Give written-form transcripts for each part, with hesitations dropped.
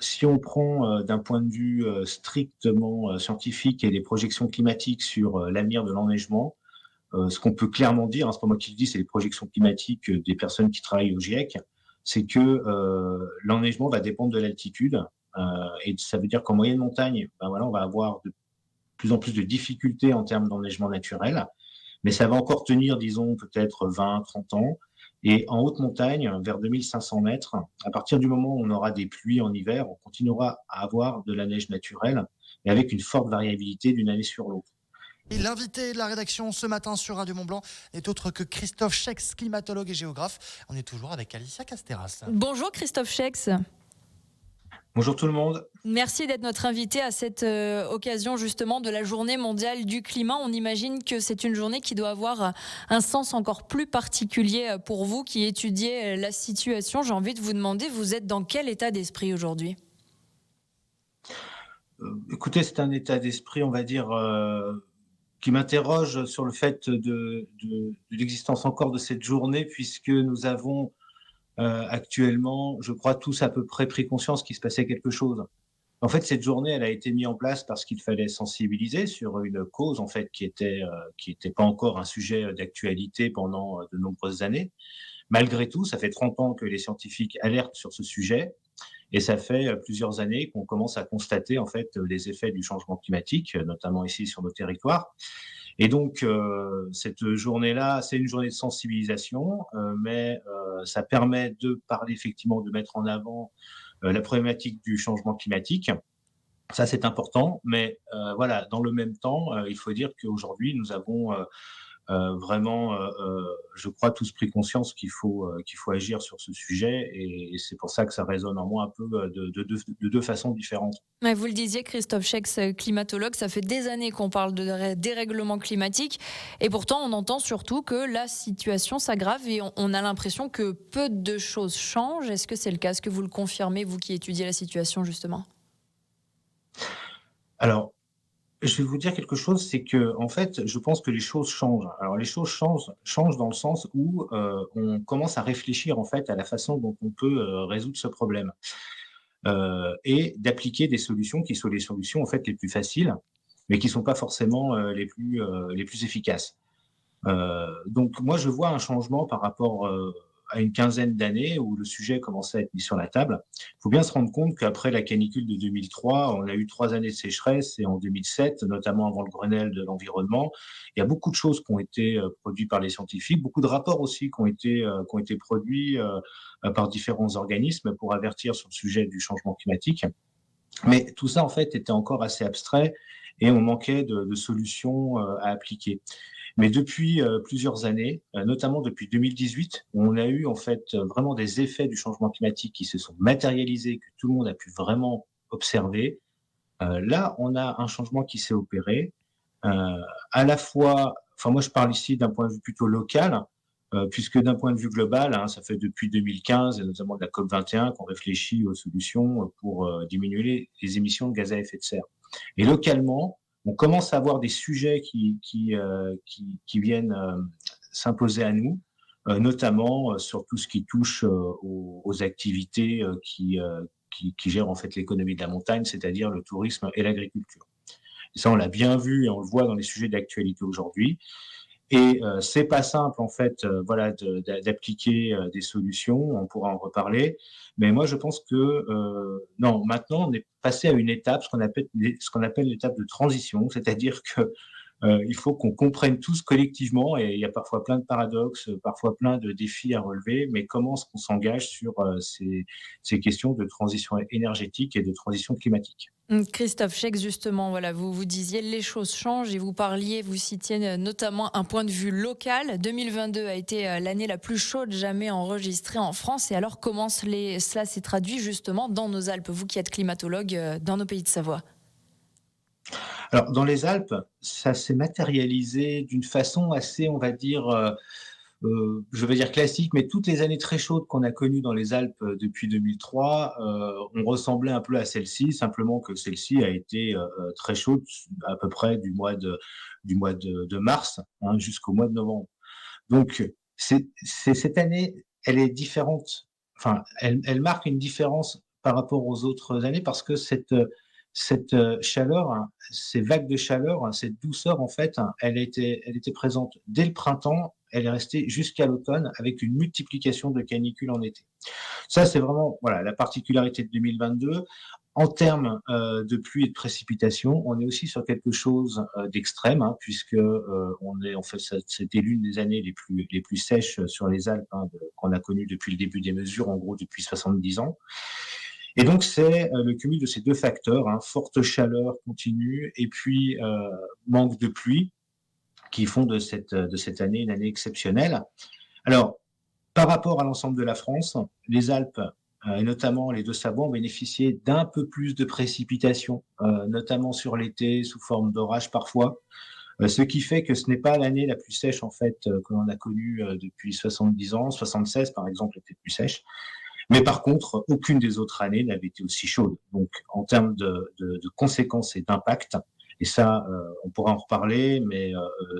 Si on prend, d'un point de vue, strictement, scientifique et des projections climatiques sur, l'avenir de l'enneigement, ce qu'on peut clairement dire, hein, c'est pas moi qui le dis, c'est les projections climatiques, des personnes qui travaillent au GIEC, c'est que, l'enneigement va dépendre de l'altitude, heu et ça veut dire qu'en moyenne montagne, ben, voilà, on va avoir de plus en plus de difficultés en termes d'enneigement naturel, mais ça va encore tenir, disons, peut-être 20, 30 ans. Et en haute montagne, vers 2500 mètres, à partir du moment où on aura des pluies en hiver, on continuera à avoir de la neige naturelle et avec une forte variabilité d'une année sur l'autre. Et l'invité de la rédaction ce matin sur Radio Mont-Blanc n'est autre que Christophe Schex, climatologue et géographe. On est toujours avec Alicia Casteras. Bonjour Christophe Schex. Bonjour tout le monde. Merci d'être notre invité à cette occasion justement de la journée mondiale du climat. On imagine que c'est une journée qui doit avoir un sens encore plus particulier pour vous qui étudiez la situation. J'ai envie de vous demander, vous êtes dans quel état d'esprit aujourd'hui ? Écoutez, c'est un état d'esprit, on va dire, qui m'interroge sur le fait de l'existence encore de cette journée, puisque nous avons actuellement, je crois, tous à peu près pris conscience qu'il se passait quelque chose. En fait, cette journée, elle a été mise en place parce qu'il fallait sensibiliser sur une cause, en fait, qui était pas encore un sujet d'actualité pendant de nombreuses années. Malgré tout, ça fait 30 ans que les scientifiques alertent sur ce sujet et ça fait plusieurs années qu'on commence à constater, en fait, les effets du changement climatique, notamment ici sur nos territoires. Et donc, cette journée-là, c'est une journée de sensibilisation, mais ça permet de parler effectivement, de mettre en avant la problématique du changement climatique. Ça, c'est important, mais voilà, dans le même temps, il faut dire qu'aujourd'hui, nous avons vraiment, je crois, tous pris conscience qu'il faut agir sur ce sujet, et c'est pour ça que ça résonne en moi un peu de deux façons différentes. Ouais, vous le disiez, Christophe Schex, climatologue, ça fait des années qu'on parle de dérèglement climatique et pourtant on entend surtout que la situation s'aggrave et on a l'impression que peu de choses changent. Est-ce que c'est le cas ? Est-ce que vous le confirmez, vous qui étudiez la situation justement ? Alors, je vais vous dire quelque chose, c'est que, en fait, je pense que les choses changent. Alors les choses changent dans le sens où, on commence à réfléchir, en fait, à la façon dont on peut, résoudre ce problème, et d'appliquer des solutions qui sont les solutions, en fait, les plus faciles, mais qui sont pas forcément, les plus efficaces. Donc moi, je vois un changement par rapport, à une quinzaine d'années où le sujet commençait à être mis sur la table. Il faut bien se rendre compte qu'après la canicule de 2003, on a eu 3 années de sécheresse, et en 2007, notamment avant le Grenelle de l'environnement, il y a beaucoup de choses qui ont été, produites par les scientifiques, beaucoup de rapports aussi qui ont été produits, par différents organismes pour avertir sur le sujet du changement climatique. Mais tout ça, en fait, était encore assez abstrait et on manquait de solutions, à appliquer. Mais depuis, plusieurs années, notamment depuis 2018, où on a eu en fait, vraiment des effets du changement climatique qui se sont matérialisés, que tout le monde a pu vraiment observer. Là, on a un changement qui s'est opéré, heu, à la fois, enfin moi je parle ici d'un point de vue plutôt local, puisque d'un point de vue global, hein, ça fait depuis 2015 et notamment de la COP 21 qu'on réfléchit aux solutions, pour, diminuer les émissions de gaz à effet de serre. Et localement, on commence à avoir des sujets qui viennent, s'imposer à nous, notamment, sur tout ce qui touche, aux activités, qui gèrent en fait l'économie de la montagne, c'est-à-dire le tourisme et l'agriculture. Et ça, on l'a bien vu et on le voit dans les sujets d'actualité aujourd'hui. Et c'est pas simple en fait, voilà, d'appliquer, des solutions. On pourra en reparler, mais moi je pense que, non, maintenant on est passé à une étape, ce qu'on appelle l'étape de transition, c'est-à-dire que il faut qu'on comprenne tous collectivement, et il y a parfois plein de paradoxes, parfois plein de défis à relever, mais comment est-ce qu'on s'engage sur, ces questions de transition énergétique et de transition climatique? Christophe Schex, justement, voilà, vous disiez les choses changent et vous parliez, vous citiez notamment un point de vue local. 2022 a été l'année la plus chaude jamais enregistrée en France. Et alors, comment cela s'est traduit justement dans nos Alpes, vous qui êtes climatologue dans nos pays de Savoie? Alors dans les Alpes, ça s'est matérialisé d'une façon assez, on va dire, je vais dire classique, mais toutes les années très chaudes qu'on a connues dans les Alpes, depuis 2003, ont ressemblé un peu à celle-ci, simplement que celle-ci a été, très chaude, à peu près du mois de mars, hein, jusqu'au mois de novembre. Donc c'est cette année, elle est différente. Enfin, elle marque une différence par rapport aux autres années parce que cette chaleur, hein, ces vagues de chaleur, hein, cette douceur, en fait, hein, elle était présente dès le printemps, elle est restée jusqu'à l'automne avec une multiplication de canicules en été. Ça, c'est vraiment, voilà, la particularité de 2022. En termes, de pluie et de précipitations, on est aussi sur quelque chose, d'extrême, hein, puisque, on fait c'était l'une des années les plus sèches sur les Alpes, hein, qu'on a connues depuis le début des mesures, en gros depuis 70 ans. Et donc c'est, le cumul de ces 2 facteurs, hein, forte chaleur continue et puis, manque de pluie qui font de cette année une année exceptionnelle. Alors, par rapport à l'ensemble de la France, les Alpes, et notamment les Deux-Savoies, ont bénéficié d'un peu plus de précipitations, notamment sur l'été, sous forme d'orages parfois. Ce qui fait que ce n'est pas l'année la plus sèche en fait, que l'on a connue, depuis 70 ans. 76 par exemple était plus sèche. Mais par contre, aucune des autres années n'avait été aussi chaude. Donc en termes de conséquences et d'impact, et ça, on pourra en reparler, mais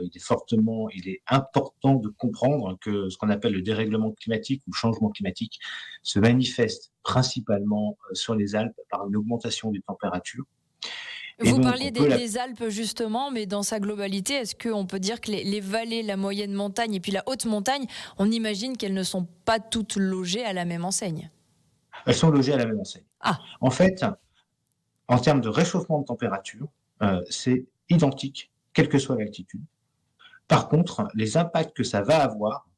il est important de comprendre que ce qu'on appelle le dérèglement climatique ou changement climatique se manifeste principalement sur les Alpes par une augmentation des températures. Et Vous donc, parliez on peut des Alpes justement, mais dans sa globalité, est-ce qu'on peut dire que les vallées, la moyenne montagne et puis la haute montagne, on imagine qu'elles ne sont pas toutes logées à la même enseigne? elles sont logées à la même enseigne. Ah, En fait, en termes de réchauffement de température, c'est identique, quelle que soit l'altitude. Par contre, les impacts que ça va avoir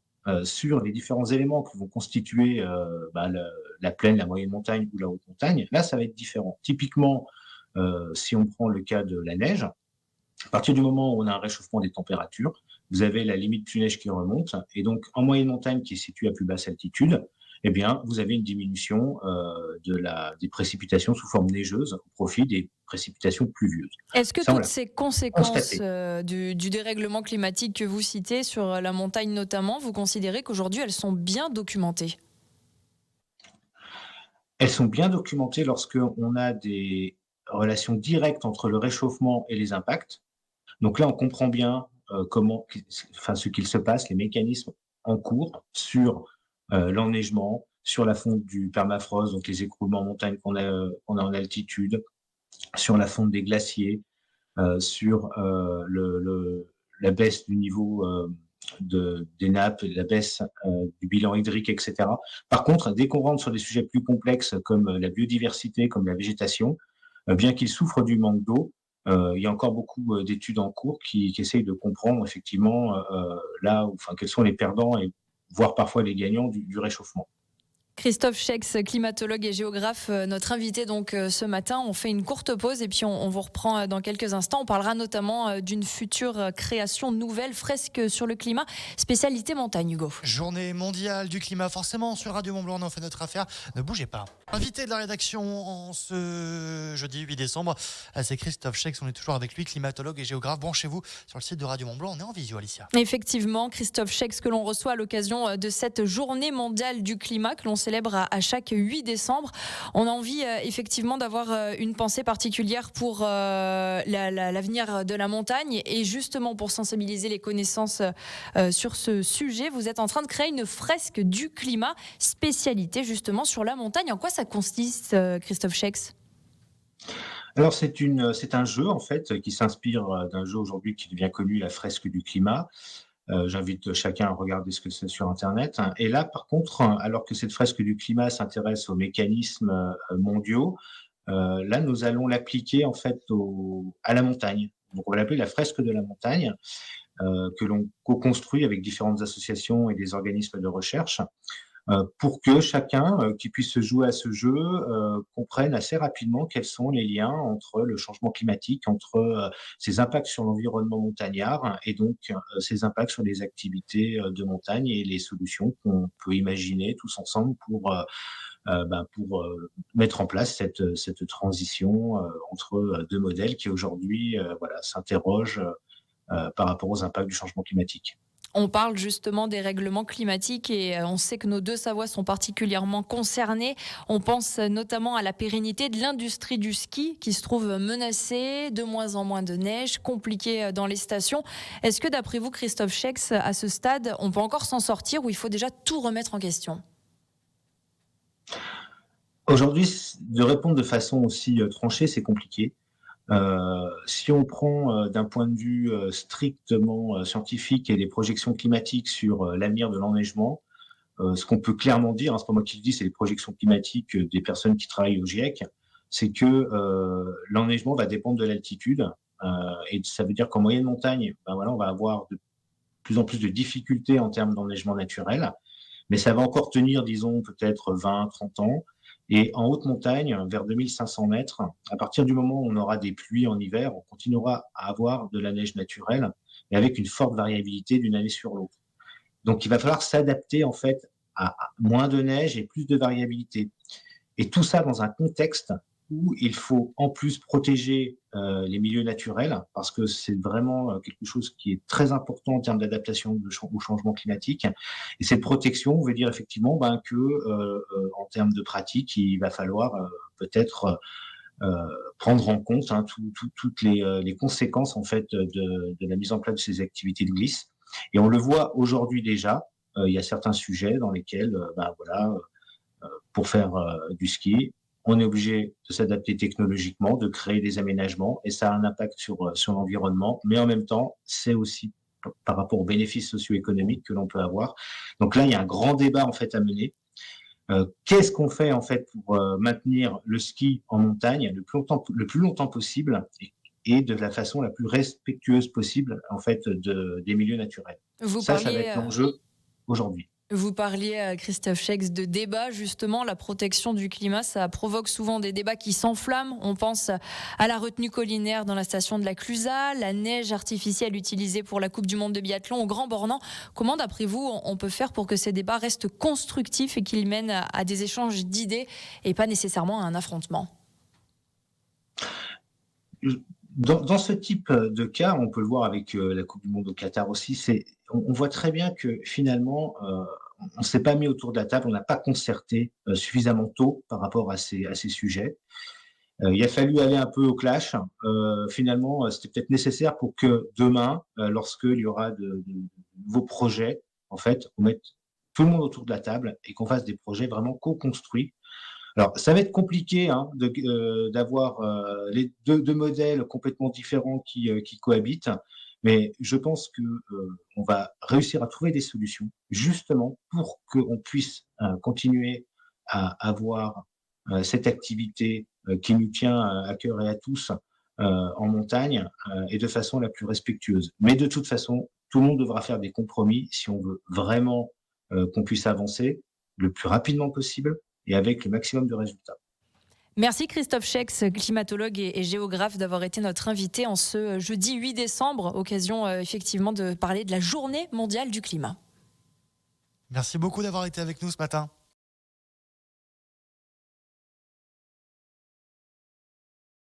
sur les différents éléments qui vont constituer la plaine, la moyenne montagne ou la haute montagne, là, ça va être différent. Typiquement, si on prend le cas de la neige, à partir du moment où on a un réchauffement des températures, vous avez la limite du neige qui remonte, et donc en moyenne montagne qui est située à plus basse altitude, eh bien, vous avez une diminution des précipitations sous forme neigeuse au profit des précipitations pluvieuses. est-ce que Ça, on toutes l'a ces conséquences constaté. du dérèglement climatique que vous citez sur la montagne notamment, vous considérez qu'aujourd'hui elles sont bien documentées? Elles sont bien documentées lorsqu'on a des relations directes entre le réchauffement et les impacts. Donc là, on comprend bien ce qu'il se passe, les mécanismes en cours sur l'enneigement, sur la fonte du permafrost, donc les écroulements en montagne qu'on a en altitude, sur la fonte des glaciers, sur la baisse du niveau des nappes, la baisse du bilan hydrique, etc. Par contre, dès qu'on rentre sur des sujets plus complexes comme la biodiversité, comme la végétation, bien qu'ils souffrent du manque d'eau, il y a encore beaucoup d'études en cours qui essayent de comprendre effectivement quels sont les perdants et voire parfois les gagnants du réchauffement. Christophe Schex, climatologue et géographe, notre invité donc ce matin. On fait une courte pause et puis on vous reprend dans quelques instants. On parlera notamment d'une future création nouvelle, fresque sur le climat, spécialité montagne, Hugo. Journée mondiale du climat, forcément sur Radio Mont-Blanc, on en fait notre affaire. Ne bougez pas. Invité de la rédaction en ce jeudi 8 décembre, c'est Christophe Schex. On est toujours avec lui, climatologue et géographe. Branchez-vous sur le site de Radio Mont-Blanc. On est en visio, Alicia. Effectivement, Christophe Schex que l'on reçoit à l'occasion de cette journée mondiale du climat que l'on célèbre à chaque 8 décembre. On a envie effectivement d'avoir une pensée particulière pour l'avenir de la montagne et justement pour sensibiliser les connaissances sur ce sujet, vous êtes en train de créer une fresque du climat, spécialité justement sur la montagne. En quoi ça consiste, Christophe Schex ? Alors c'est un jeu en fait qui s'inspire d'un jeu aujourd'hui qui devient connu, la fresque du climat. J'invite chacun à regarder ce que c'est sur internet. Et là, par contre, alors que cette fresque du climat s'intéresse aux mécanismes mondiaux, là, nous allons l'appliquer en fait à la montagne. Donc, on va l'appeler la fresque de la montagne, que l'on co-construit avec différentes associations et des organismes de recherche, pour que chacun qui puisse se jouer à ce jeu comprenne assez rapidement quels sont les liens entre le changement climatique, entre ses impacts sur l'environnement montagnard et donc ses impacts sur les activités de montagne et les solutions qu'on peut imaginer tous ensemble pour mettre en place cette transition entre deux modèles qui aujourd'hui s'interrogent par rapport aux impacts du changement climatique. On parle justement des règlements climatiques et on sait que nos deux Savoies sont particulièrement concernées. On pense notamment à la pérennité de l'industrie du ski qui se trouve menacée, de moins en moins de neige, compliquée dans les stations. Est-ce que d'après vous, Christophe Schex, à ce stade, on peut encore s'en sortir ou il faut déjà tout remettre en question ? Aujourd'hui, de répondre de façon aussi tranchée, c'est compliqué. Si on prend d'un point de vue strictement scientifique et les projections climatiques sur l'avenir de l'enneigement, ce qu'on peut clairement dire, hein, c'est pas moi qui le dis, c'est les projections climatiques des personnes qui travaillent au GIEC, c'est que l'enneigement va dépendre de l'altitude. Et ça veut dire qu'en moyenne montagne, ben voilà, on va avoir de plus en plus de difficultés en termes d'enneigement naturel, mais ça va encore tenir, disons, peut-être 20, 30 ans. Et en haute montagne, vers 2500 mètres, à partir du moment où on aura des pluies en hiver, on continuera à avoir de la neige naturelle, mais avec une forte variabilité d'une année sur l'autre. Donc, il va falloir s'adapter, en fait, à moins de neige et plus de variabilité. Et tout ça dans un contexte où il faut en plus protéger les milieux naturels, parce que c'est vraiment quelque chose qui est très important en termes d'adaptation au changement climatique. Et cette protection veut dire effectivement que en termes de pratique, il va falloir peut-être prendre en compte toutes les conséquences en fait de la mise en place de ces activités de glisse. Et on le voit aujourd'hui déjà. Il y a certains sujets dans lesquels, pour faire du ski, on est obligé de s'adapter technologiquement, de créer des aménagements, et ça a un impact sur l'environnement. Mais en même temps, c'est aussi par rapport aux bénéfices socio-économiques que l'on peut avoir. Donc là, il y a un grand débat en fait à mener. Qu'est-ce qu'on fait en fait pour maintenir le ski en montagne le plus longtemps possible et de la façon la plus respectueuse possible en fait des milieux naturels. Ça va être l'enjeu aujourd'hui. Vous parliez, Christophe Schex, de débat, justement. La protection du climat, ça provoque souvent des débats qui s'enflamment. On pense à la retenue collinaire dans la station de la Clusaz, la neige artificielle utilisée pour la Coupe du Monde de biathlon au Grand Bornand. Comment, d'après vous, on peut faire pour que ces débats restent constructifs et qu'ils mènent à des échanges d'idées et pas nécessairement à un affrontement ? Dans ce type de cas, on peut le voir avec la Coupe du Monde au Qatar aussi, on voit très bien que finalement, on ne s'est pas mis autour de la table, on n'a pas concerté suffisamment tôt par rapport à ces sujets. Il a fallu aller un peu au clash. Finalement, c'était peut-être nécessaire pour que demain, lorsqu'il y aura de nouveaux projets, en fait, on mette tout le monde autour de la table et qu'on fasse des projets vraiment co-construits. Alors, ça va être compliqué d'avoir les deux modèles complètement différents qui cohabitent, mais je pense que on va réussir à trouver des solutions justement pour qu'on puisse continuer à avoir cette activité qui nous tient à cœur et à tous en montagne et de façon la plus respectueuse. Mais de toute façon, tout le monde devra faire des compromis si on veut vraiment qu'on puisse avancer le plus rapidement possible et avec le maximum de résultats. Merci Christophe Schex, climatologue et géographe, d'avoir été notre invité en ce jeudi 8 décembre, occasion effectivement de parler de la Journée mondiale du climat. Merci beaucoup d'avoir été avec nous ce matin.